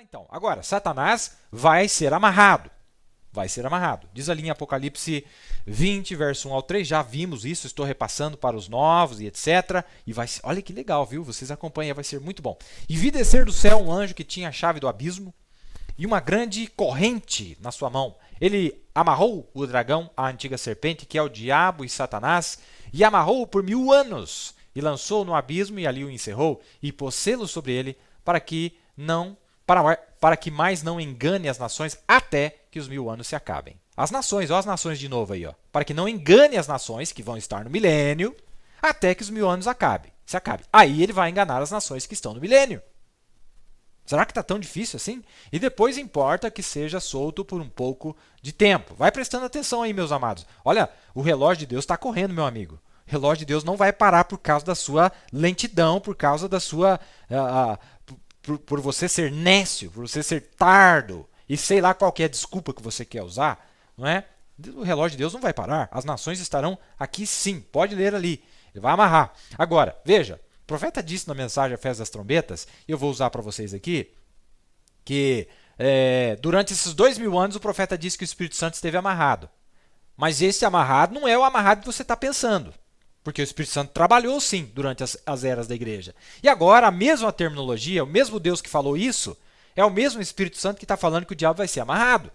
então. Agora, Satanás vai ser amarrado. Vai ser amarrado. Diz ali em Apocalipse 20, verso 1 ao 3, já vimos isso, estou repassando para os novos e etc. E vai, olha que legal, viu? Vocês acompanham, vai ser muito bom. E vi descer do céu um anjo que tinha a chave do abismo e uma grande corrente na sua mão. Ele amarrou o dragão, a antiga serpente, que é o diabo e Satanás, e amarrou-o por 1000 anos, e lançou-o no abismo e ali o encerrou, e pôs selo sobre ele, para que mais não engane as nações até que os 1000 anos se acabem. As nações, ó, as nações de novo aí, ó, para que não engane as nações que vão estar no milênio até que os 1000 anos se acabe. Aí ele vai enganar as nações que estão no milênio. Será que está tão difícil assim? E depois importa que seja solto por um pouco de tempo. Vai prestando atenção aí, meus amados. Olha, o relógio de Deus está correndo, meu amigo. O relógio de Deus não vai parar por causa da sua lentidão, por causa da sua... por você ser nécio, por você ser tardo. E sei lá qual que é a desculpa que você quer usar, não é? O relógio de Deus não vai parar. As nações estarão aqui sim. Pode ler ali. Ele vai amarrar. Agora, veja. O profeta disse na mensagem A Festa das Trombetas, e eu vou usar para vocês aqui, que durante esses 2000 anos o profeta disse que o Espírito Santo esteve amarrado. Mas esse amarrado não é o amarrado que você está pensando. Porque o Espírito Santo trabalhou sim durante as eras da igreja. E agora a mesma terminologia, o mesmo Deus que falou isso, é o mesmo Espírito Santo que está falando que o diabo vai ser amarrado.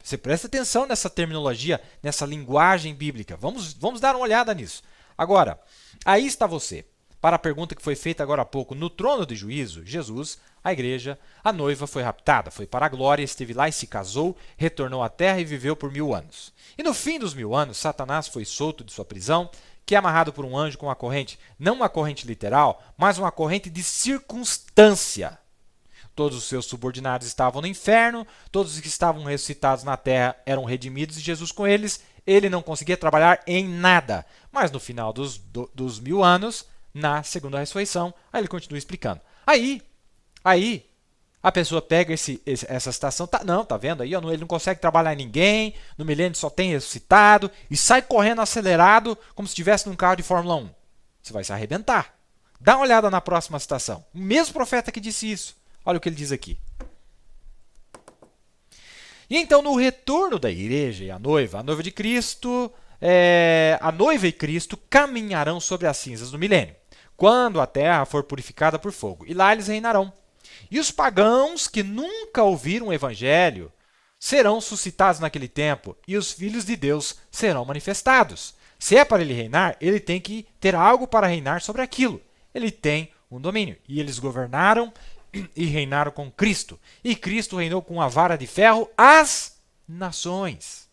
Você presta atenção nessa terminologia, nessa linguagem bíblica. Vamos dar uma olhada nisso. Agora, aí está você. Para a pergunta que foi feita agora há pouco, no trono de juízo, Jesus, a igreja, a noiva foi raptada, foi para a glória, esteve lá e se casou, retornou à terra e viveu por 1000 anos. E no fim dos 1000 anos, Satanás foi solto de sua prisão, que é amarrado por um anjo com uma corrente, não uma corrente literal, mas uma corrente de circunstância. Todos os seus subordinados estavam no inferno, todos os que estavam ressuscitados na terra eram redimidos e Jesus com eles, ele não conseguia trabalhar em nada. Mas no final dos 1000 anos, na segunda ressurreição, aí ele continua explicando. Aí a pessoa pega essa citação, tá vendo aí, ele não consegue trabalhar em ninguém, no milênio só tem ressuscitado, e sai correndo acelerado, como se estivesse num carro de Fórmula 1. Você vai se arrebentar. Dá uma olhada na próxima citação. O mesmo profeta que disse isso. Olha o que ele diz aqui. E então, no retorno da igreja e a noiva de Cristo, a noiva e Cristo caminharão sobre as cinzas do milênio, quando a terra for purificada por fogo, e lá eles reinarão. E os pagãos que nunca ouviram o evangelho serão suscitados naquele tempo, e os filhos de Deus serão manifestados. Se é para ele reinar, ele tem que ter algo para reinar sobre aquilo. Ele tem um domínio. E eles governaram e reinaram com Cristo. E Cristo reinou com a vara de ferro as nações.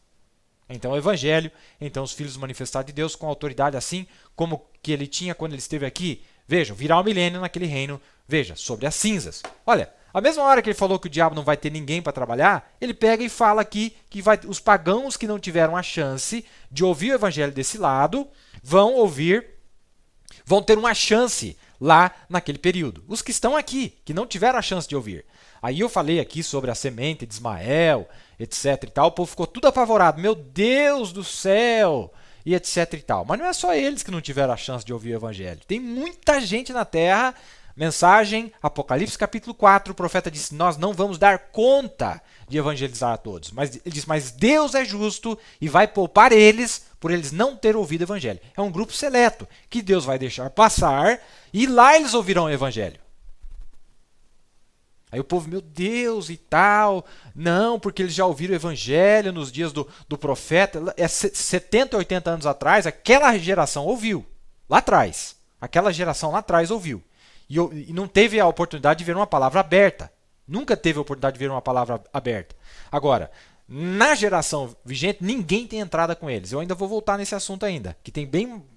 Então o evangelho, então os filhos manifestados de Deus com autoridade assim como que ele tinha quando ele esteve aqui. Vejam, virá o milênio naquele reino, veja, sobre as cinzas. Olha, a mesma hora que ele falou que o diabo não vai ter ninguém para trabalhar, ele pega e fala aqui que os pagãos que não tiveram a chance de ouvir o evangelho desse lado, vão ter uma chance lá naquele período. Os que estão aqui, que não tiveram a chance de ouvir. Aí eu falei aqui sobre a semente de Ismael, etc e tal, o povo ficou tudo apavorado. Meu Deus do céu! E etc e tal. Mas não é só eles que não tiveram a chance de ouvir o evangelho. Tem muita gente na terra. Mensagem, Apocalipse capítulo 4, o profeta disse, nós não vamos dar conta de evangelizar a todos. Mas ele diz, mas Deus é justo e vai poupar eles por eles não terem ouvido o evangelho. É um grupo seleto que Deus vai deixar passar e lá eles ouvirão o evangelho. Aí o povo, meu Deus e tal, não, porque eles já ouviram o evangelho nos dias do profeta, 70, 80 anos atrás, aquela geração ouviu, lá atrás, aquela geração lá atrás ouviu, e não teve a oportunidade de ver uma palavra aberta, nunca teve a oportunidade de ver uma palavra aberta. Agora, na geração vigente, ninguém tem entrada com eles, eu ainda vou voltar nesse assunto ainda, que tem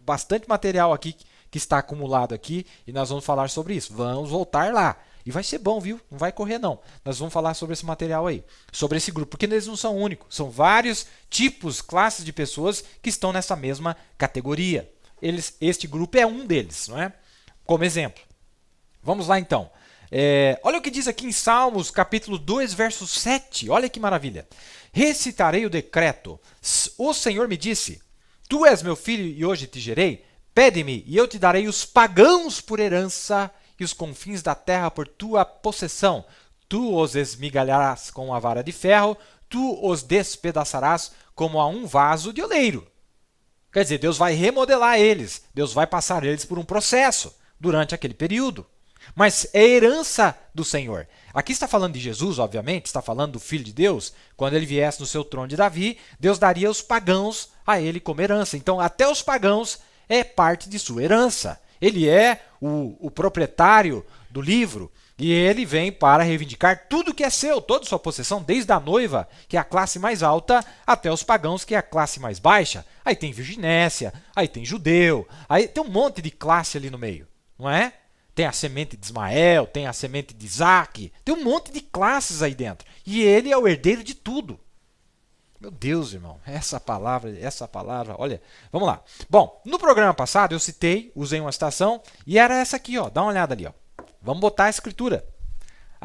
bastante material aqui, que está acumulado aqui, e nós vamos falar sobre isso, vamos voltar lá. E vai ser bom, viu? Não vai correr, não. Nós vamos falar sobre esse material aí, sobre esse grupo, porque eles não são únicos. São vários tipos, classes de pessoas que estão nessa mesma categoria. Este grupo é um deles, não é? Como exemplo. Vamos lá, então. Olha o que diz aqui em Salmos, capítulo 2, verso 7. Olha que maravilha. Recitarei o decreto. O Senhor me disse, tu és meu filho e hoje te gerei. Pede-me e eu te darei os pagãos por herança e os confins da terra por tua possessão. Tu os esmigalharás com a vara de ferro, tu os despedaçarás como a um vaso de oleiro. Quer dizer, Deus vai remodelar eles, Deus vai passar eles por um processo durante aquele período. Mas é herança do Senhor. Aqui está falando de Jesus, obviamente, está falando do Filho de Deus. Quando ele viesse no seu trono de Davi, Deus daria os pagãos a ele como herança. Então, até os pagãos é parte de sua herança. Ele é o proprietário do livro e ele vem para reivindicar tudo que é seu, toda sua possessão, desde a noiva, que é a classe mais alta, até os pagãos, que é a classe mais baixa. Aí tem virginécia, aí tem judeu, aí tem um monte de classe ali no meio, não é? Tem a semente de Ismael, tem a semente de Isaac, tem um monte de classes aí dentro. E ele é o herdeiro de tudo. Meu Deus, irmão, essa palavra, olha, vamos lá. Bom, no programa passado eu citei, usei uma citação, e era essa aqui, ó, dá uma olhada ali, ó. Vamos botar a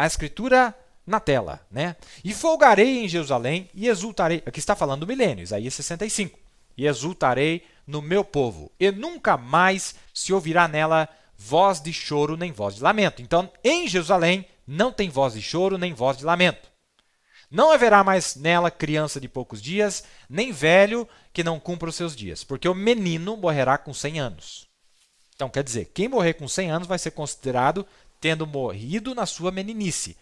escritura na tela, né? E folgarei em Jerusalém e exultarei, aqui está falando do milênio, Isaías 65, e exultarei no meu povo, e nunca mais se ouvirá nela voz de choro nem voz de lamento. Então, em Jerusalém não tem voz de choro nem voz de lamento. Não haverá mais nela criança de poucos dias, nem velho que não cumpra os seus dias, porque o menino morrerá com 100 anos. Então, quer dizer, quem morrer com 100 anos vai ser considerado tendo morrido na sua meninice.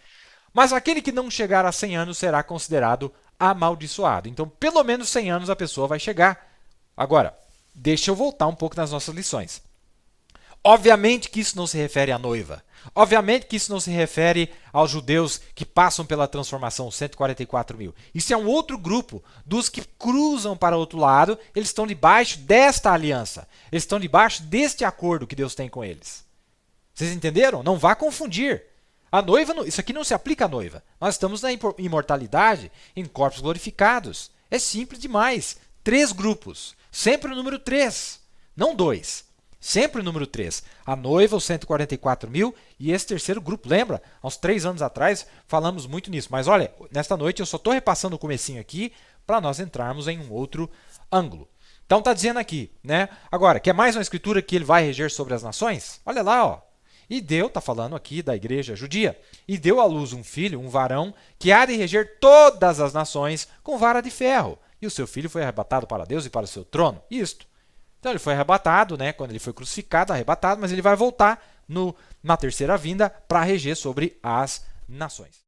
Mas aquele que não chegar a 100 anos será considerado amaldiçoado. Então, pelo menos 100 anos a pessoa vai chegar. Agora, deixa eu voltar um pouco nas nossas lições. Obviamente que isso não se refere à noiva. Obviamente que isso não se refere aos judeus que passam pela transformação, 144 mil. Isso é um outro grupo dos que cruzam para o outro lado. Eles estão debaixo desta aliança. Eles estão debaixo deste acordo que Deus tem com eles. Vocês entenderam? Não vá confundir. A noiva, isso aqui não se aplica à noiva. Nós estamos na imortalidade em corpos glorificados. É simples demais. 3 grupos. Sempre o número 3, não 2. Sempre o número 3. A noiva, os 144 mil e esse terceiro grupo. Lembra? Há uns 3 anos atrás falamos muito nisso. Mas olha, nesta noite eu só estou repassando o comecinho aqui para nós entrarmos em um outro ângulo. Então está dizendo aqui, né? Agora, quer mais uma escritura que ele vai reger sobre as nações? Olha lá, ó. E deu, está falando aqui da igreja judia, e deu à luz um filho, um varão, que há de reger todas as nações com vara de ferro. E o seu filho foi arrebatado para Deus e para o seu trono. Isto. Então ele foi arrebatado, né, quando ele foi crucificado, arrebatado, mas ele vai voltar na terceira vinda para reger sobre as nações.